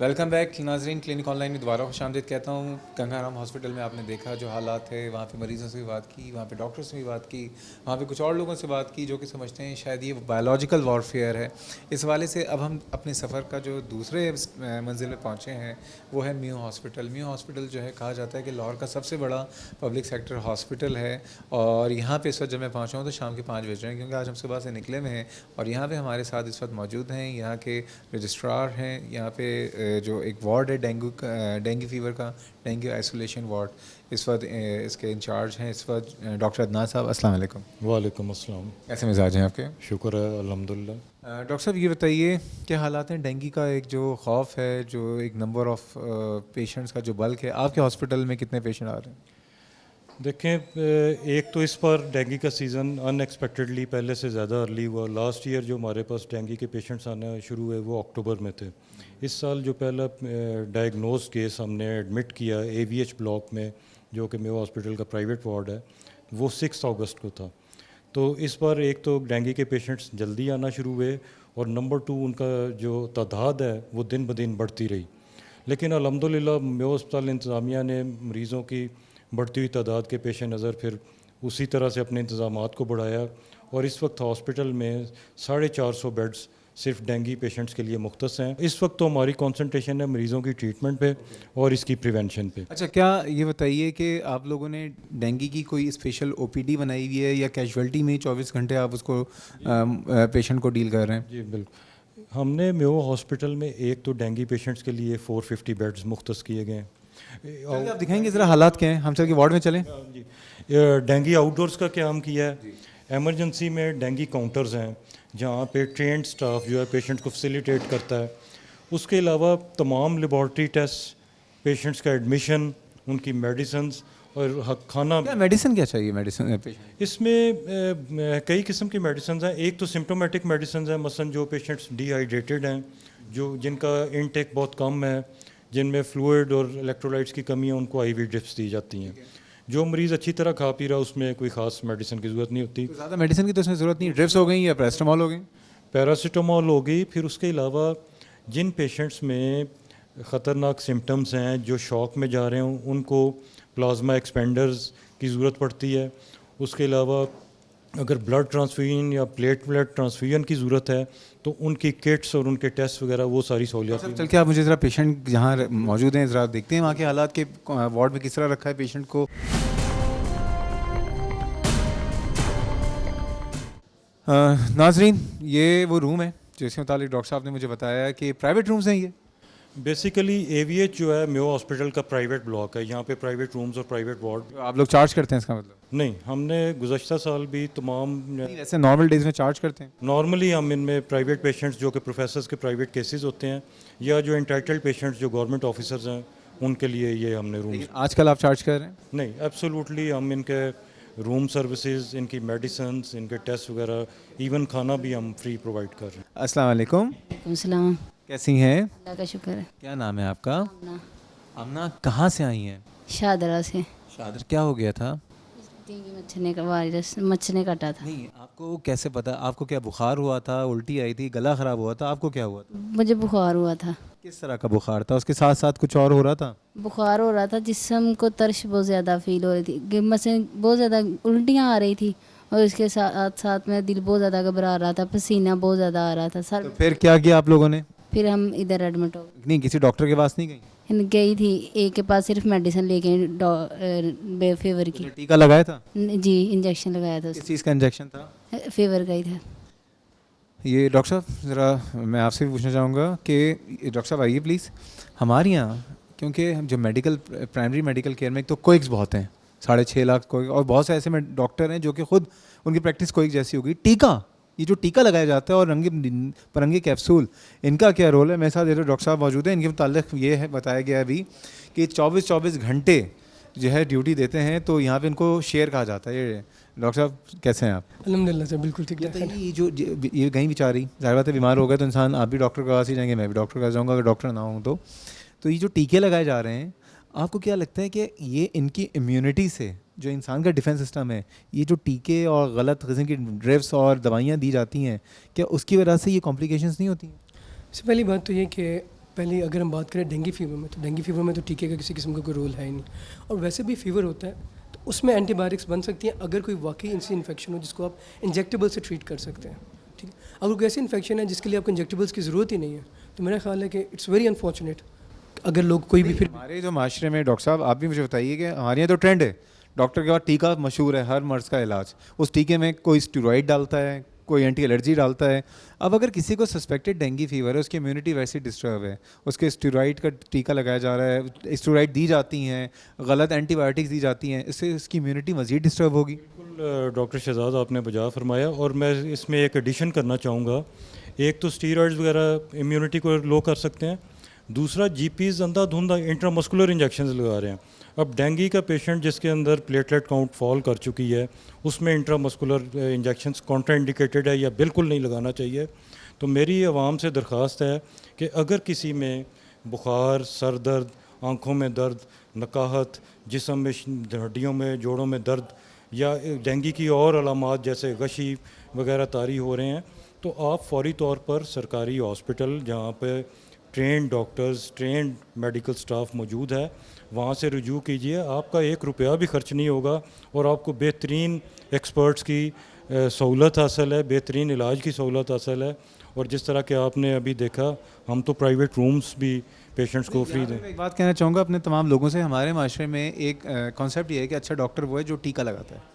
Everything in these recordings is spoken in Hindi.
वेलकम बैक नाजरीन। क्लिनिक ऑनलाइन में दोबारा खुशामदीद कहता हूँ। गंगाराम हॉस्पिटल में आपने देखा जो हालात है, वहाँ पे मरीज़ों से भी बात की, वहाँ पे डॉक्टर से भी बात की, वहाँ पे कुछ और लोगों से बात की जो कि समझते हैं शायद ये बायोलॉजिकल वॉरफेयर है। इस हवाले से अब हम अपने सफ़र का जो दूसरे मंजिल में पहुँचे हैं वो है म्यू हॉस्पिटल। म्यू हॉस्पिटल जो है कहा जाता है कि लाहौर का सबसे बड़ा पब्लिक सेक्टर हॉस्पिटल है। और यहाँ पे इस वक्त जब मैं पहुँचा हूँ तो शाम के 5 बज रहे हैं, क्योंकि आज हम सुबह से निकले हुए हैं। और यहाँ पे हमारे साथ इस वक्त मौजूद हैं यहाँ के रजिस्ट्रार हैं, यहाँ पे जो एक वार्ड है डेंगू फीवर का, डेंगू आइसोलेशन वार्ड, इस वक्त इसके इंचार्ज हैं इस वक्त डॉक्टर अदनान साहब। अस्सलाम वालेकुम। वालेकुम अस्सलाम। कैसे मिजाज हैं आपके? शुक्र है अल्हम्दुलिल्लाह। डॉक्टर साहब ये बताइए क्या हालात हैं डेंगू का? एक जो खौफ है, जो एक नंबर ऑफ़ पेशेंट्स का जो बल्क है, आपके हॉस्पिटल में कितने पेशेंट आ रहे हैं? देखें, एक तो इस पर डेंगू का सीज़न अनएक्सपेक्टेडली पहले से ज़्यादा अर्ली हुआ। लास्ट ईयर जो हमारे पास डेंगू के पेशेंट्स आना शुरू हुए वो अक्टूबर में थे। इस साल जो पहला डायग्नोज केस हमने एडमिट किया AVH ब्लॉक में, जो कि मेवा हॉस्पिटल का प्राइवेट वार्ड है, वो 6 अगस्त को था। तो इस बार एक तो डेंगू के पेशेंट्स जल्दी आना शुरू हुए, और नंबर 2 उनका जो तादाद है वो दिन ब दिन बढ़ती रही। लेकिन अल्हम्दुलिल्लाह मेवा अस्पताल इंतज़ामिया ने मरीज़ों की बढ़ती हुई तादाद के पेश नज़र फिर उसी तरह से अपने इंतज़ामात को बढ़ाया, और इस वक्त हॉस्पिटल में 450 बेड्स सिर्फ डेंगू पेशेंट्स के लिए मुख्तस हैं। इस वक्त तो हमारी कंसंट्रेशन है मरीज़ों की ट्रीटमेंट पे और इसकी प्रिवेंशन पे। अच्छा, क्या ये बताइए कि आप लोगों ने डेंगू की कोई स्पेशल OPD बनाई हुई है या कैजुअल्टी में 24 घंटे आप उसको पेशेंट को डील कर रहे हैं? जी बिल्कुल। हमने मेवा हॉस्पिटल में एक तो डेंगू पेशेंट्स के लिए 450 बेड्स मुख्तस किए गए हैं। चलिए आप दिखाएंगे ज़रा हालात क्या हैं, हम चल के वार्ड में चलें। जी, डेंगू आउटडोर्स का क्या हम किया है। एमरजेंसी में डेंगू काउंटर्स हैं जहाँ पे ट्रेंड स्टाफ जो है पेशेंट को फैसिलिटेट करता है। उसके अलावा तमाम लेबॉर्ट्री टेस्ट, पेशेंट्स का एडमिशन, उनकी मेडिसिन्स और खाना। क्या मेडिसिन क्या चाहिए मेडिसिन? इसमें कई किस्म की मेडिसिन हैं। एक तो सिम्टोमेटिक मेडिसिन है, मसलन जो पेशेंट्स डिहाइड्रेटेड हैं, जो जिनका इनटेक बहुत कम है, जिनमें फ्लूइड और इलेक्ट्रोलाइट्स की कमी है, उनको IV ड्रिप्स दी जाती हैं। जो मरीज़ अच्छी तरह खा पी रहा उसमें कोई ख़ास मेडिसिन की ज़रूरत नहीं होती। तो ज़्यादा मेडिसिन की तो इसमें ज़रूरत नहीं, ड्रिप्स हो गई या पैरास्टामॉल हो गई? पैरासीटामोल हो गई। फिर उसके अलावा जिन पेशेंट्स में ख़तरनाक सिम्टम्स हैं, जो शॉक में जा रहे हों, उनको प्लाज्मा एक्सपेंडर्स की ज़रूरत पड़ती है। उसके अलावा अगर ब्लड ट्रांसफ्यूजन या प्लेटलेट ट्रांसफ्यूजन की ज़रूरत है तो उनकी किट्स और उनके टेस्ट वगैरह वो सारी सहूलियत। चल के आप मुझे ज़रा पेशेंट जहाँ मौजूद हैं ज़रा देखते हैं वहाँ के हालात के, वार्ड में किस तरह रखा है पेशेंट को। नाजरीन, ये वो रूम है जिसके मुताबिक डॉक्टर साहब ने मुझे बताया कि प्राइवेट रूम्स हैं ये। बेसिकली AVH जो है मेवा हॉस्पिटल का प्राइवेट ब्लॉक है। यहाँ पे प्राइवेट रूम्स और प्राइवेट वार्ड। आप लोग चार्ज करते हैं इसका मतलब? नहीं, हमने गुज़श्ता साल भी तमाम ऐसे नॉर्मल डेज में चार्ज करते हैं? नॉर्मली हम इनमें प्राइवेट पेशेंट्स जो कि प्रोफेसर्स के प्राइवेट केसेस होते हैं, या जो एंटाइटल्ड पेशेंट्स जो गवर्नमेंट ऑफिसर्स हैं, उनके लिए ये हमने रूम्स। आजकल आप चार्ज कर रहे हैं? नहीं, एब्सोल्युटली हम इनके रूम सर्विसेज, इनकी मेडिसिन, इनके टेस्ट वगैरह, इवन खाना भी हम फ्री प्रोवाइड कर रहे हैं। अस्सलाम वालेकुम। वालेकुम सलाम। कैसी हैं? अल्लाह का शुक्र है। क्या नाम है आपका? आमना, आमना, कहाँ से आई हैं? शादरा से। शादर, क्या हो गया था? डेंगू मच्छर का वायरस मच्छर ने काटा था। नहीं, आपको कैसे पता? आपको क्या बुखार हुआ था, उल्टी आई थी, गला ख़राब हुआ था, आपको क्या हुआ था? मुझे बुखार हुआ था। किस तरह का बुखार था? उसके साथ साथ कुछ और हो रहा था? बुखार हो रहा था, जिस्म को तर्श बहुत ज़्यादा फील हो रही थी, मसलन बहुत ज़्यादा उल्टियाँ आ रही थी, और इसके साथ साथ में दिल बहुत ज़्यादा घबरा रहा था, पसीना बहुत ज़्यादा आ रहा था सर। तो फिर क्या किया आप लोगों ने? फिर हम इधर एडमिट हो नहीं, किसी डॉक्टर के पास नहीं गई? गई थी, एक के पास सिर्फ मेडिसिन लेके फीवर की। टीका लगाया था? जी, इंजेक्शन लगाया था, किस चीज़ का इंजेक्शन था? फीवर का ही था। ये डॉक्टर साहब, ज़रा मैं आपसे भी पूछना चाहूँगा कि डॉक्टर साहब आइए प्लीज़। हमारे यहाँ क्योंकि हम जो मेडिकल प्राइमरी मेडिकल केयर में एक तो कोइक्स बहुत हैं, 6.5 लाख कोइक, और बहुत से ऐसे में डॉक्टर हैं जो कि खुद उनकी प्रैक्टिस कोइक जैसी होगी। टीका, ये जो टीका लगाया जाता है और रंगे परंगे कैप्सूल, इनका क्या रोल है? मेरे साथ ये डॉक्टर साहब मौजूद हैं, इनके मुताल्लिक़ ये है बताया गया अभी कि 24-24 घंटे जो है ड्यूटी देते हैं, तो यहाँ पे इनको शेर कहा जाता है। ये डॉक्टर साहब कैसे हैं आप? अल्हम्दुलिल्लाह से बिल्कुल ठीक ठाक है। ये जो ये कहीं बेचारी ज़ाहिर बात है बीमार हो गए तो इंसान, आप भी डॉक्टर के पास ही जाएंगे, मैं भी डॉक्टर के पास जाऊँगा अगर डॉक्टर ना हूँ तो ये जो टीके लगाए जा रहे हैं, आपको क्या लगता है कि ये इनकी इम्यूनिटी से, जो इंसान का डिफेंस सिस्टम है, ये जो टीके और गलत किस्म की ड्रिप्स और दवाइयाँ दी जाती हैं, क्या उसकी वजह से ये कॉम्प्लिकेशंस नहीं होती हैं? सबसे पहली बात तो ये कि पहले अगर हम बात करें डेंगू फीवर में, तो डेंगू फीवर में तो टीके का किसी किस्म का कोई रोल है ही नहीं, और वैसे भी फीवर होता है तो उसमें एंटीबायोटिक्स बन सकती हैं अगर कोई वाकई इनसे इन्फेक्शन हो जिसको आप इंजेक्टेबल से ट्रीट कर सकते हैं, ठीक है। अगर कोई ऐसी इन्फेक्शन है जिसके लिए आपको इंजेक्टेबल्स की ज़रूरत ही नहीं है, तो मेरा ख्याल है कि इट्स वेरी अनफॉर्चुनेट अगर लोग कोई भी फिर हमारे जो माशरे में डॉक्टर साहब, आप भी मुझे बताइए कि हमारे यहाँ तो ट्रेंड है, डॉक्टर के बाद टीका मशहूर है हर मर्ज़ का इलाज। उस टीके में कोई स्टेरॉइड डालता है, कोई एंटी एलर्जी डालता है। अब अगर किसी को सस्पेक्टेड डेंगू फीवर है, उसकी इम्यूनिटी वैसे डिस्टर्ब है, उसके स्टेरॉइड का टीका लगाया जा रहा है, स्टेरॉइड दी जाती हैं, गलत एंटीबायोटिक्स दी जाती हैं, इससे उसकी इम्यूनिटी मज़ीद डिस्टर्ब होगी। बिल्कुल डॉक्टर शहजाद आपने बजा फरमाया, और मैं इसमें एक एडिशन करना चाहूँगा। एक तो स्टीरॉइड्स वगैरह इम्यूनिटी को लो कर सकते हैं, दूसरा जीपीज़ अंधाधुंध इंट्रामस्कुलर इंजेक्शंस लगा रहे हैं। अब डेंगू का पेशेंट जिसके अंदर प्लेटलेट काउंट फॉल कर चुकी है, उसमें इंट्रामस्कुलर इंजेक्शंस कॉन्ट्राइंडिकेटेड है या बिल्कुल नहीं लगाना चाहिए। तो मेरी आवाम से दरख्वास्त है कि अगर किसी में बुखार, सर दर्द, आँखों में दर्द, नकाहत, जिस्म में हड्डियों में, जोड़ों में दर्द, या डेंगू की और अलामात जैसे गशी वगैरह तारी हो रहे हैं, तो आप फौरी तौर पर सरकारी हॉस्पिटल जहाँ पे trend doctors, trend medical staff मौजूद है, वहाँ से रुजू कीजिए। आपका 1 रुपया भी खर्च नहीं होगा और आपको बेहतरीन एक्सपर्ट्स की सहूलत हासिल है, बेहतरीन इलाज की सहूलत हासिल है। और जिस तरह के आपने अभी देखा, हम तो प्राइवेट रूम्स भी पेशेंट्स को फ्री दें। एक बात कहना चाहूँगा अपने तमाम लोगों से, हमारे माशरे में एक कॉन्सेप्ट ये है कि अच्छा डॉक्टर वो है जो टीका लगाता है।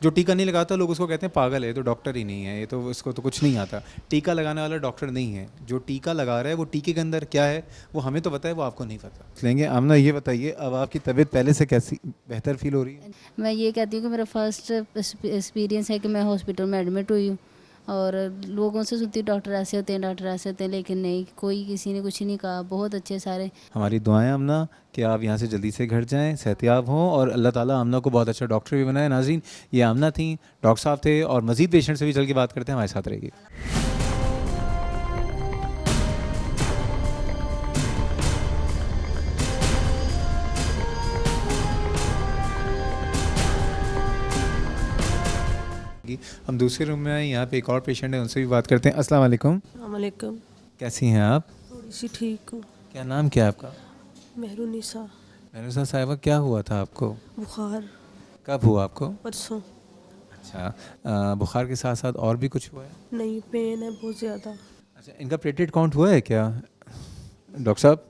जो टीका नहीं लगाता लोग उसको कहते हैं पागल है, तो डॉक्टर ही नहीं है, ये तो इसको तो कुछ नहीं आता। टीका लगाने वाला डॉक्टर नहीं है, जो टीका लगा रहा है वो टीके के अंदर क्या है वो हमें तो पता है, वो आपको नहीं पता। लेंगे आमना, ये बताइए अब आपकी तबीयत पहले से कैसी बेहतर फील हो रही है? मैं ये कहती हूँ कि मेरा फर्स्ट एक्सपीरियंस है कि मैं हॉस्पिटल में एडमिट हुई हूँ, और लोगों से सुनती हूँ डॉक्टर ऐसे होते हैं, डॉक्टर ऐसे होते हैं, लेकिन नहीं, कोई किसी ने कुछ नहीं कहा। बहुत अच्छे सारे। हमारी दुआएं आमना कि आप यहाँ से जल्दी से घर जाएं, सेहतियाब हों, और अल्लाह ताला आमना को बहुत अच्छा डॉक्टर भी बनाए। नाज़रीन, ये आमना थी, डॉक्टर साहब थे, और मज़ीद पेशेंट से भी चल के बात करते हैं, हमारे साथ रहेगी। हम दूसरे रूम में आए, यहाँ पे एक और पेशेंट है, उनसे भी बात करते हैं। अस्सलाम वालेकुम। वालेकुम। कैसी हैं आप? थोड़ी सी ठीक हूँ। क्या नाम क्या है आपका? मेहरुनिसा। मेहरुनिसा साहिबा, क्या हुआ था आपको? बुखार कब हुआ आपको? परसों। अच्छा, बुखार के साथ साथ और भी कुछ हुआ है? नहीं, पेन है बहुत ज़्यादा। अच्छा, इनका प्लेटलेट काउंट हुआ है क्या डॉक्टर साहब?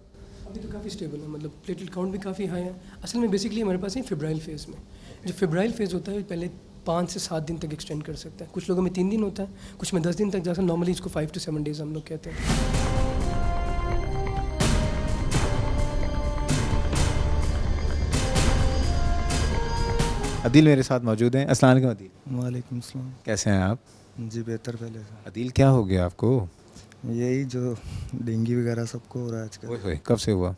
अभी तो काफ़ी स्टेबल है, मतलब प्लेटलेट काउंट भी काफ़ी हाई है। असल में बेसिकली हमारे पास है फेब्राइल फेज़ में, जो फेब्राइल फेज़ होता है पहले 5 से 7 दिन तक एक्सटेंड कर सकता है। कुछ लोगों में 3 दिन होता है, कुछ में 10 दिन तक जाता है। नॉर्मली इसको 5 to 7 डेज़ हम लोग कहते हैं। अदील मेरे साथ मौजूद हैं। अस्सलाम वालेकुम अदील। वालेकुम सलाम। कैसे हैं आप? जी बेहतर पहले से। अदील, क्या हो गया आपको? यही जो डेंगू वगैरह सबको हो रहा है ओए आजकल। होए, कब से हुआ?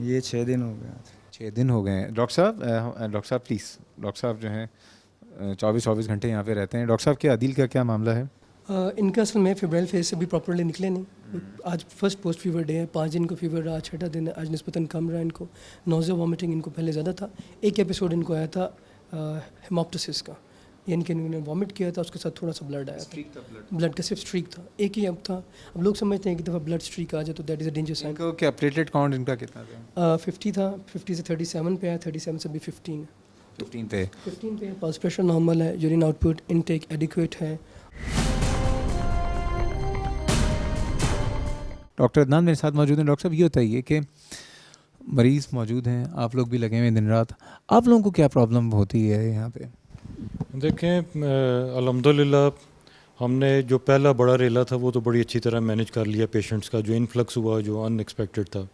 ये 6 दिन हो गए आज। 6 दिन हो गए हैं। डॉक्टर साहब प्लीज़, डॉक्टर साहब जो हैं 24 घंटे यहाँ पे रहते हैं। डॉक्टर साहब, क्या अदील का क्या मामला है? इनका असल में फेब्राइल फेज से भी प्रॉपरली निकले नहीं। आज फर्स्ट पोस्ट फीवर डे है, 5 दिन को फीवर रहा, 6ठा दिन है। आज निस्बतन कम रहा इनको। नोज़िया वॉमिटिंग इनको पहले ज़्यादा था। एक एपिसोड इनको आया था हेमोप्टोसिस का, यानी कि इन्होंने वॉमिट किया था, उसके साथ थोड़ा सा ब्लड आया था। ब्लड का सिर्फ स्ट्रीक था, एक ही अब था। अब लोग समझते हैं कि दफ़ा ब्लड स्ट्रीक आ जाए तो that is a danger sign. इनको क्या प्लेटलेट काउंट इनका कितना था? 50 था, 50 से 37 पे आया, 37 से भी 15 है। 15 पे। 15 पे पल्स प्रेशर नॉर्मल है, यूरिन आउटपुट इनटेक एडिक्वेट है। डॉक्टर अदनान मेरे साथ मौजूद हैं। डॉक्टर साहब, ये बताइए कि मरीज़ मौजूद हैं, आप लोग भी लगे हुए हैं दिन रात, आप लोगों को क्या प्रॉब्लम होती है यहाँ पे? देखें, अल्हम्दुलिल्लाह हमने जो पहला बड़ा रेला था वो तो बड़ी अच्छी तरह मैनेज कर लिया। पेशेंट्स का जो इन्फ्लक्स हुआ, जो अनएक्सपेक्टेड था,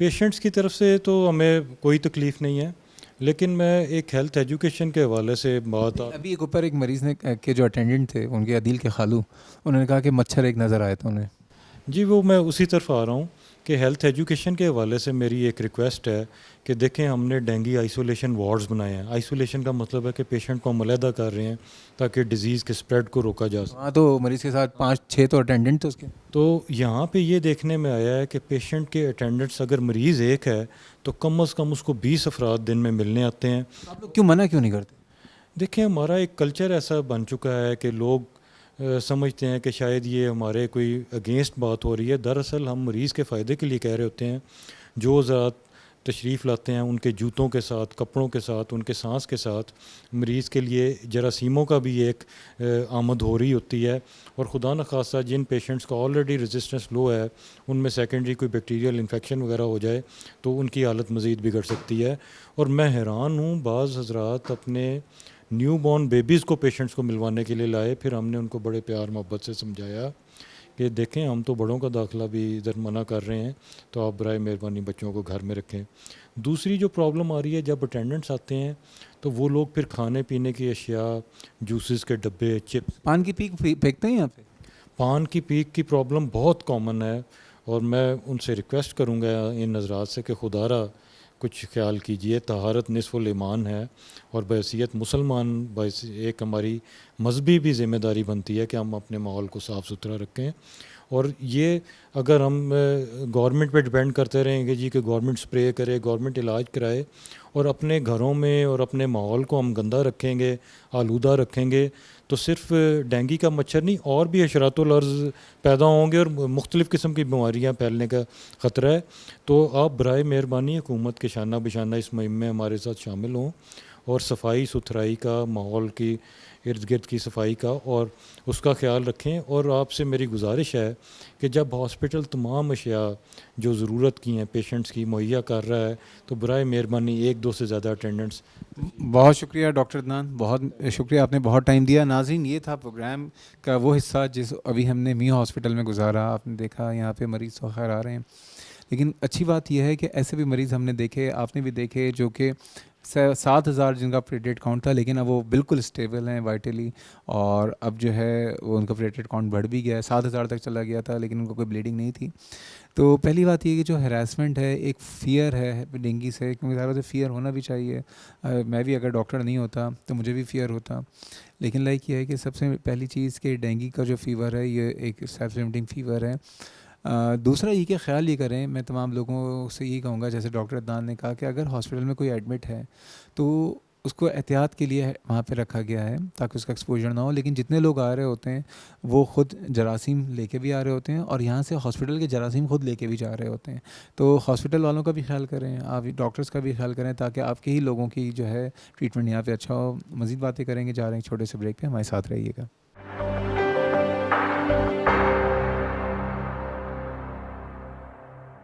पेशेंट्स की तरफ से तो हमें कोई तकलीफ़ नहीं है। लेकिन मैं एक हेल्थ एजुकेशन के हवाले से बात अभी एक ऊपर एक मरीज़ ने के जो अटेंडेंट थे, उनके अदील के खालू, उन्होंने कहा कि मच्छर एक नज़र आया था उन्हें। जी, वो मैं उसी तरफ आ रहा हूँ कि हेल्थ एजुकेशन के हवाले से मेरी एक रिक्वेस्ट है कि देखें, हमने डेंगू आइसोलेशन वार्ड्स बनाए हैं। आइसोलेशन का मतलब है कि पेशेंट को हम अलहदा कर रहे हैं ताकि डिज़ीज़ के स्प्रेड को रोका जा सके। हाँ, तो मरीज़ के साथ 5-6 तो अटेंडेंट थे उसके। तो यहाँ पे ये देखने में आया है कि पेशेंट के अटेंडेंट्स, अगर मरीज़ एक है तो कम से कम उसको 20 अफराद दिन में मिलने आते हैं। आप लोग क्यों मना क्यों नहीं करते? देखें, हमारा एक कल्चर ऐसा बन चुका है कि लोग समझते हैं कि शायद ये हमारे कोई अगेंस्ट बात हो रही है। दरअसल हम मरीज़ के फ़ायदे के लिए कह रहे होते हैं। जो ज़ात तशरीफ़ लाते हैं उनके जूतों के साथ, कपड़ों के साथ, उनके सांस के साथ मरीज़ के लिए जरासीमों का भी एक आमद हो रही होती है। और खुदा न खासा जिन पेशेंट्स का ऑलरेडी रेजिस्टेंस लो है, उनमें सेकेंडरी कोई बैक्टीरियल इन्फेक्शन वगैरह हो जाए तो उनकी हालत मज़ीद बिगड़ सकती है। और मैं हैरान हूँ, बाज़ हज़रात अपने न्यू बॉर्न बेबीज़ को पेशेंट्स को मिलवाने के लिए लाए, फिर हमने उनको बड़े प्यार मोहब्बत से समझाया कि देखें हम तो बड़ों का दाखिला भी इधर मना कर रहे हैं, तो आप बराए मेहरबानी बच्चों को घर में रखें। दूसरी जो प्रॉब्लम आ रही है, जब अटेंडेंट्स आते हैं तो वो लोग फिर खाने पीने की अशिया, जूसेस के डब्बे, चिप्स, पान की पीक फेंकते हैं यहाँ पे? पान की पीक की प्रॉब्लम बहुत कॉमन है। और मैं उनसे रिक्वेस्ट करूँगा इन नज़रात से कि खुदारा कुछ ख्याल कीजिए। तहारत निस्फ़ुल ईमान है और बहैसियत मुसलमान एक हमारी मजहबी भी ज़िम्मेदारी बनती है कि हम अपने माहौल को साफ़ सुथरा रखें। और ये अगर हम गवर्नमेंट पे डिपेंड करते रहेंगे जी कि गवर्नमेंट स्प्रे करे, गवर्नमेंट इलाज कराए, और अपने घरों में और अपने माहौल को हम गंदा रखेंगे, आलूदा रखेंगे, तो सिर्फ डेंगू का मच्छर नहीं और भी हशरातुल अर्ज़ पैदा होंगे और मुख्तलिफ़ किस्म की बीमारियां फैलने का ख़तरा है। तो आप बराए मेहरबानी हुकूमत के शाना बशाना इस मुहिम में हमारे साथ शामिल हों और सफाई सुथराई का, माहौल की इर्द गिर्द की सफाई का और उसका ख्याल रखें। और आपसे मेरी गुजारिश है कि जब हॉस्पिटल तमाम अशिया जो ज़रूरत की हैं पेशेंट्स की मुहैया कर रहा है, तो बराए मेहरबानी एक दो से ज़्यादा अटेंडेंट्स। बहुत शुक्रिया डॉक्टर अदनान, बहुत शुक्रिया, आपने बहुत टाइम दिया। नाज़रीन, ये था प्रोग्राम का वो हिस्सा जिस अभी हमने मी हॉस्पिटल में गुजारा। आपने देखा यहाँ पे मरीज़ तो खैर आ रहे हैं, लेकिन अच्छी बात यह है कि ऐसे भी मरीज़ हमने देखे, आपने भी देखे, जो कि 7,000 जिनका प्लेटलेट काउंट था, लेकिन अब वो बिल्कुल स्टेबल हैं वाइटली। और अब जो है वो उनका प्लेटलेट काउंट बढ़ भी गया है, 7,000 तक चला गया था, लेकिन उनको कोई ब्लीडिंग नहीं थी। तो पहली बात ये कि जो हैरेसमेंट है, एक फ़ियर है डेंगू से, क्योंकि ज़्यादा से फ़ियर होना भी चाहिए। मैं भी अगर डॉक्टर नहीं होता तो मुझे भी फ़ियर होता, लेकिन लाइक ये है कि सबसे पहली चीज़ कि डेंगू का जो फ़ीवर है ये एक सेल्फ लिमिटिंग फ़ीवर है। दूसरा ये कि ख्याल ये करें, मैं तमाम लोगों से यही कहूँगा, जैसे डॉक्टर अदनान ने कहा, कि अगर हॉस्पिटल में कोई एडमिट है तो उसको एहतियात के लिए वहाँ पे रखा गया है ताकि उसका एक्सपोजर ना हो। लेकिन जितने लोग आ रहे होते हैं वो ख़ुद जरासीम लेके भी आ रहे होते हैं और यहाँ से हॉस्पिटल के जरासीम ख़ुद लेके भी जा रहे होते हैं। तो हॉस्पिटल वालों का भी ख्याल करें, आप डॉक्टर्स का भी ख्याल करें, ताकि आपके ही लोगों की जो है ट्रीटमेंट यहाँ पे अच्छा हो। मज़ीद बातें करेंगे, जा रहे हैं छोटे से ब्रेक पे, हमारे साथ रहिएगा।